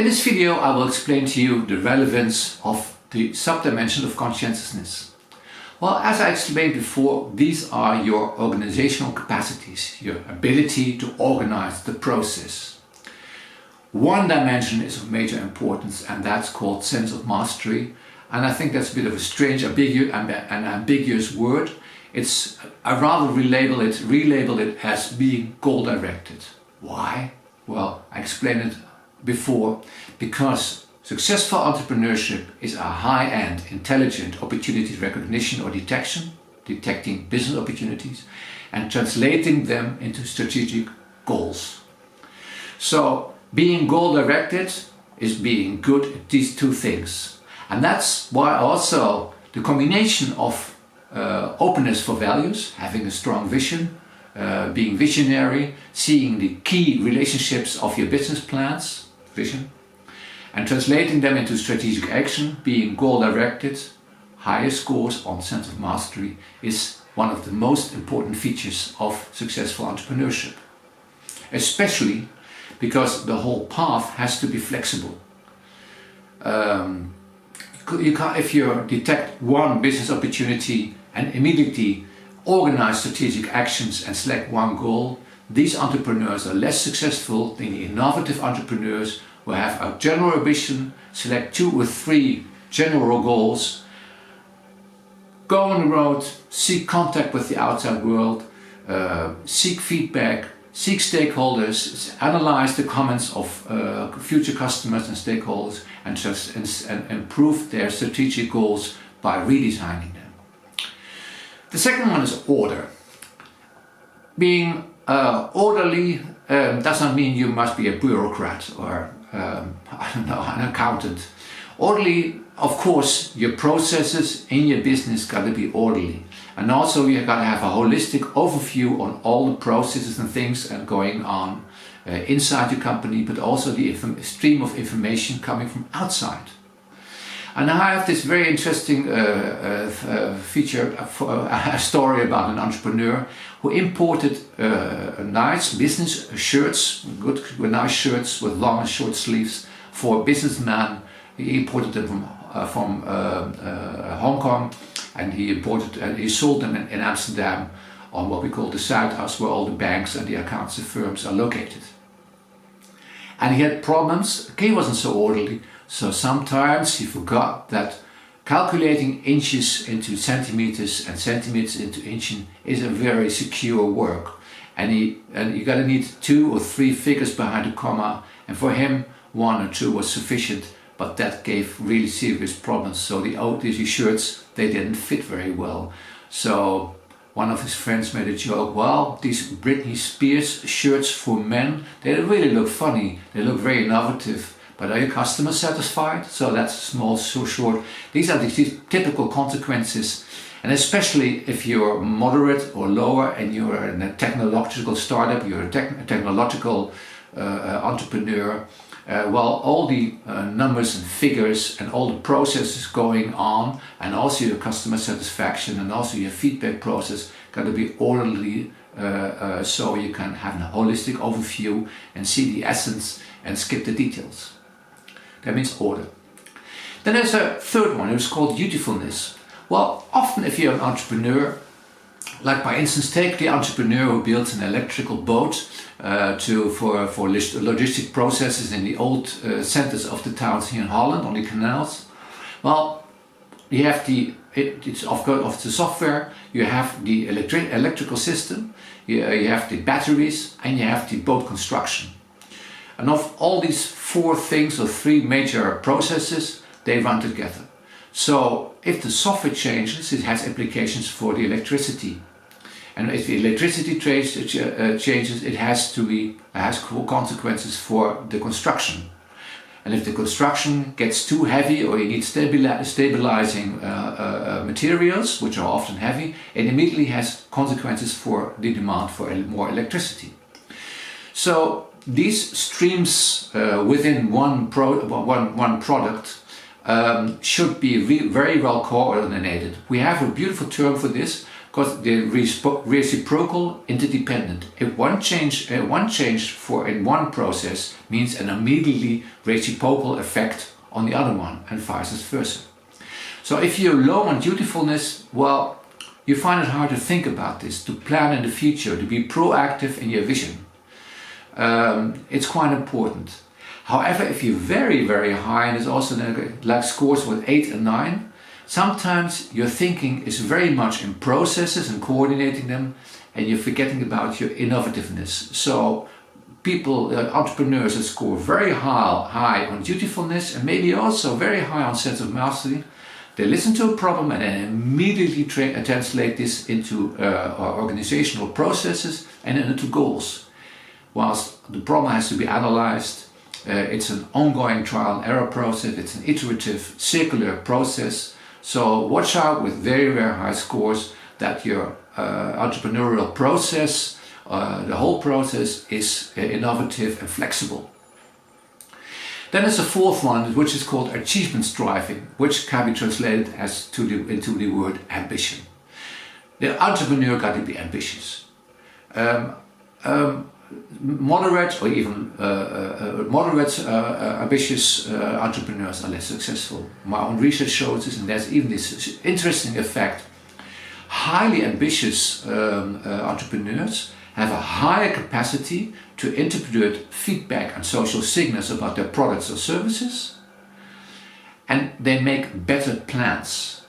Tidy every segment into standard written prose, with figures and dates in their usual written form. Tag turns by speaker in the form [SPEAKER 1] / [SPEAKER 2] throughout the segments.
[SPEAKER 1] In this video I will explain to you the relevance of the subdimension of conscientiousness. Well, as I explained before, these are your organizational capacities, your ability to organize the process. One dimension is of major importance, and that's called sense of mastery. And I think that's a bit of a strange, ambiguous word. I rather relabel it as being goal-directed. Why? Well, I explained it before, because successful entrepreneurship is a high-end, intelligent opportunity recognition or detecting business opportunities and translating them into strategic goals. So being goal-directed is being good at these two things. And that's why also the combination of openness for values, having a strong vision, being visionary, seeing the key relationships of your business plans, vision, and translating them into strategic action, being goal-directed, higher scores on sense of mastery, is one of the most important features of successful entrepreneurship. Especially because the whole path has to be flexible. If you detect one business opportunity and immediately organize strategic actions and select one goal, these entrepreneurs are less successful than the innovative entrepreneurs who have a general ambition, select 2 or 3 general goals, go on the road, seek contact with the outside world, seek feedback, seek stakeholders, analyze the comments of future customers and stakeholders, and improve their strategic goals by redesigning them. The second one is order. Being orderly does not mean you must be a bureaucrat or an accountant. Orderly, of course, your processes in your business got to be orderly, and also you got to have a holistic overview on all the processes and things going on inside your company, but also the stream of information coming from outside. And I have this very interesting a story about an entrepreneur who imported nice business shirts, nice shirts with long and short sleeves for businessmen. He imported them from Hong Kong, and he sold them in Amsterdam on what we call the Zuidas, where all the banks and the accountancy firms are located. And he had problems. He wasn't so orderly. So sometimes he forgot that calculating inches into centimeters and centimeters into inches is a very secure work. And you gotta need 2 or 3 figures behind a comma, and for him 1 or 2 was sufficient, but that gave really serious problems. So these shirts, they didn't fit very well. So one of his friends made a joke, well, these Britney Spears shirts for men, they really look funny, they look very innovative. But are your customers satisfied? So that's small, so short. These are the typical consequences. And especially if you're moderate or lower and you're in a technological startup, you're a technological entrepreneur, well, all the numbers and figures and all the processes going on, and also your customer satisfaction and also your feedback process got to be orderly, so you can have a holistic overview and see the essence and skip the details. That means order. Then there's a third one, it's called dutifulness. Well, often if you're an entrepreneur, like by instance, take the entrepreneur who builds an electrical boat for logistic processes in the old centers of the towns here in Holland, on the canals. Well, you have it's of the software, you have the electrical system, you have the batteries, and you have the boat construction. And of all these 4 things or 3 major processes, they run together. So if the software changes, it has implications for the electricity. And if the electricity changes, it has consequences for the construction. And if the construction gets too heavy, or you need stabilizing materials, which are often heavy, it immediately has consequences for the demand for more electricity. So these streams within one product should be very well coordinated. We have a beautiful term for this, because they're reciprocal, interdependent. If one change in one process means an immediately reciprocal effect on the other one, and vice versa. So if you're low on dutifulness, well, you find it hard to think about this, to plan in the future, to be proactive in your vision. It's quite important. However, if you're very, very high, and it's also like scores with 8 and 9, sometimes your thinking is very much in processes and coordinating them, and you're forgetting about your innovativeness. So people, entrepreneurs that score very high on dutifulness and maybe also very high on sense of mastery, they listen to a problem and then immediately translate this into organizational processes and into goals. Whilst the problem has to be analyzed, it's an ongoing trial and error process, it's an iterative, circular process. So watch out with very, very high scores that your entrepreneurial process, the whole process is innovative and flexible. Then there's a fourth one, which is called achievement striving, which can be translated into the word ambition. The entrepreneur got to be ambitious. Moderate or even ambitious entrepreneurs are less successful. My own research shows this, and there's even this interesting effect. Highly ambitious entrepreneurs have a higher capacity to interpret feedback and social signals about their products or services, and they make better plans.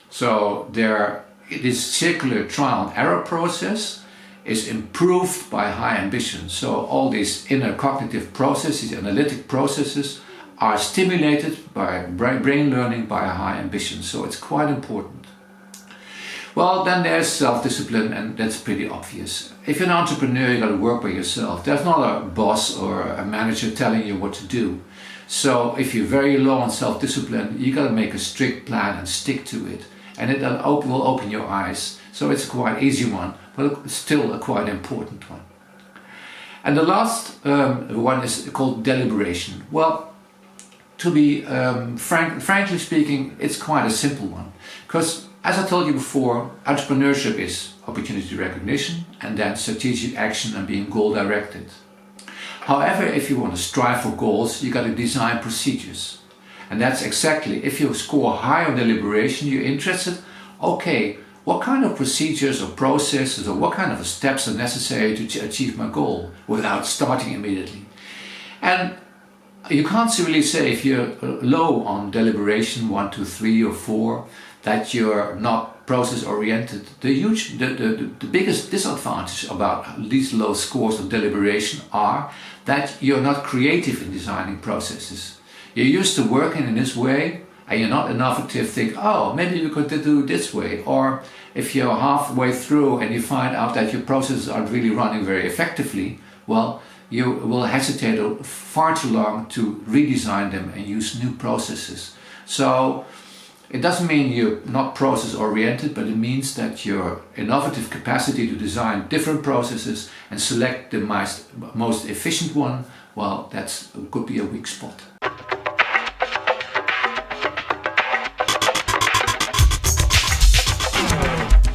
[SPEAKER 1] So this circular trial and error process is improved by high ambition. So all these inner cognitive processes, analytic processes, are stimulated by brain learning by a high ambition. So it's quite important. Well, then there's self-discipline, and that's pretty obvious. If you're an entrepreneur, you got to work by yourself. There's not a boss or a manager telling you what to do. So if you're very low on self-discipline, you got to make a strict plan and stick to it. And it will open your eyes. So it's a quite easy one, but still a quite important one. And the last one is called deliberation. Well, to be frankly speaking, it's quite a simple one. Because as I told you before, entrepreneurship is opportunity recognition and then strategic action and being goal directed. However, if you want to strive for goals, you got to design procedures. And that's exactly, if you score high on deliberation, you're interested, okay, what kind of procedures or processes or what kind of steps are necessary to achieve my goal without starting immediately? And you can't really say if you're low on deliberation, 1, 2, 3 or 4, that you're not process oriented. The biggest disadvantage about these low scores of deliberation are that you're not creative in designing processes. You're used to working in this way and you're not innovative, think, oh, maybe you could do it this way. Or if you're halfway through and you find out that your processes aren't really running very effectively, well, you will hesitate far too long to redesign them and use new processes. So it doesn't mean you're not process oriented, but it means that your innovative capacity to design different processes and select the most efficient one, well, that could be a weak spot.